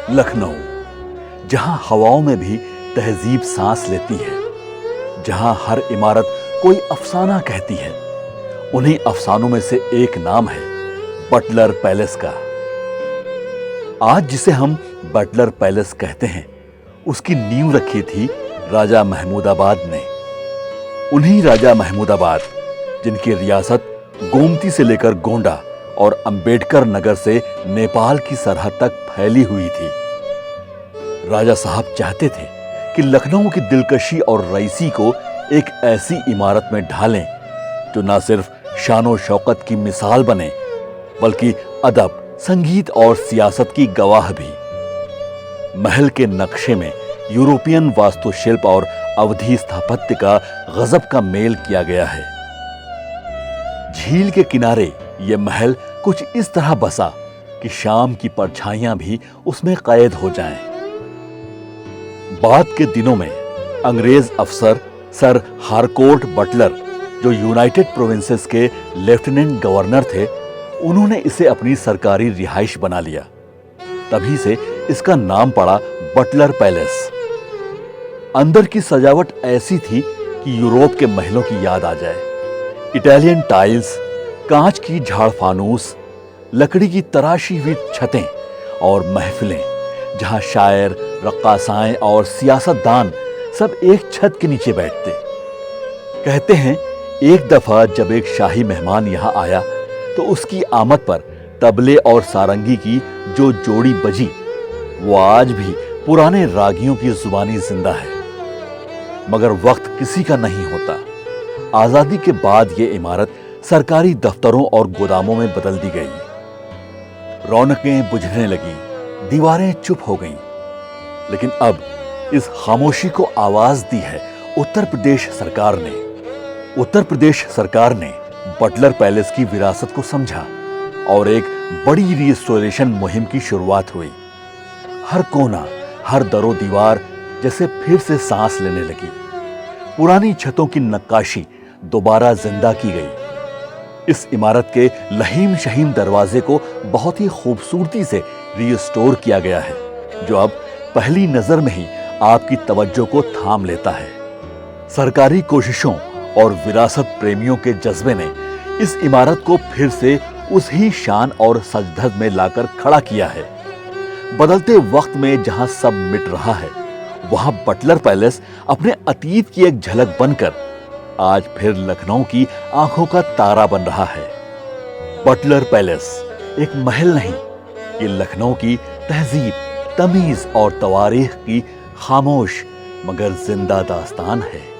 लखनऊ, जहां हवाओं में भी तहजीब सांस लेती है, जहां हर इमारत कोई अफसाना कहती है। उन्हीं अफसानों में से एक नाम है बटलर पैलेस का। आज जिसे हम बटलर पैलेस कहते हैं, उसकी नींव रखी थी राजा महमूदाबाद ने। उन्हीं राजा महमूदाबाद जिनकी रियासत गोमती से लेकर गोंडा और अंबेडकर नगर से नेपाल की सरहद तक फैली हुई थी। राजा साहब चाहते थे कि लखनऊ की दिलकशी और रईसी को एक ऐसी इमारत में ढालें जो न सिर्फ शानो शौकत की मिसाल बने, बल्कि अदब, संगीत और सियासत की गवाह भी। महल के नक्शे में यूरोपियन वास्तुशिल्प और अवधी स्थापत्य का गजब का मेल किया गया है। झील के किनारे यह महल कुछ इस तरह बसा कि शाम की परछाइयां भी उसमें कैद हो जाएं। बाद के दिनों में अंग्रेज अफसर सर हारकोर्ट बटलर, जो यूनाइटेड प्रोविंसेस के लेफ्टिनेंट गवर्नर थे, उन्होंने इसे अपनी सरकारी रिहाइश बना लिया। तभी से इसका नाम पड़ा बटलर पैलेस। अंदर की सजावट ऐसी थी कि यूरोप के महलों की याद आ जाए। इटालियन टाइल्स, कांच की झाड़ फानूस, लकड़ी की तराशी हुई छतें और महफिलें, जहां शायर, रक्कासाएं और सियासतदान सब एक छत के नीचे बैठते। कहते हैं एक दफा जब एक शाही मेहमान यहां आया तो उसकी आमद पर तबले और सारंगी की जो जोड़ी बजी, वो आज भी पुराने रागियों की जुबानी जिंदा है। मगर वक्त किसी का नहीं होता। आजादी के बाद ये इमारत सरकारी दफ्तरों और गोदामों में बदल दी गई। रौनकें बुझने लगी, दीवारें चुप हो गईं। लेकिन अब इस खामोशी को आवाज दी है उत्तर प्रदेश सरकार ने। उत्तर प्रदेश सरकार ने बटलर पैलेस की विरासत को समझा और एक बड़ी रिस्टोरेशन मुहिम की शुरुआत हुई। हर कोना, हर दरो दीवार जैसे फिर से सांस लेने लगी। पुरानी छतों की नक्काशी दोबारा जिंदा की गई। इस इमारत के लहीम शहीम दरवाजे को बहुत ही खूबसूरती से रिस्टोर किया गया है, जो अब पहली नजर में ही आपकी तवज्जो को थाम लेता है। सरकारी कोशिशों और विरासत प्रेमियों के जज्बे ने इस इमारत को फिर से उस ही शान और सजधज में लाकर खड़ा किया है। बदलते वक्त में जहां सब मिट रहा है, वहां बटलर पैलेस अपने अतीत की एक झलक बनकर आज फिर लखनऊ की आंखों का तारा बन रहा है। बटलर पैलेस एक महल नहीं, ये लखनऊ की तहजीब, तमीज और तवारीख की खामोश मगर जिंदा दास्तान है।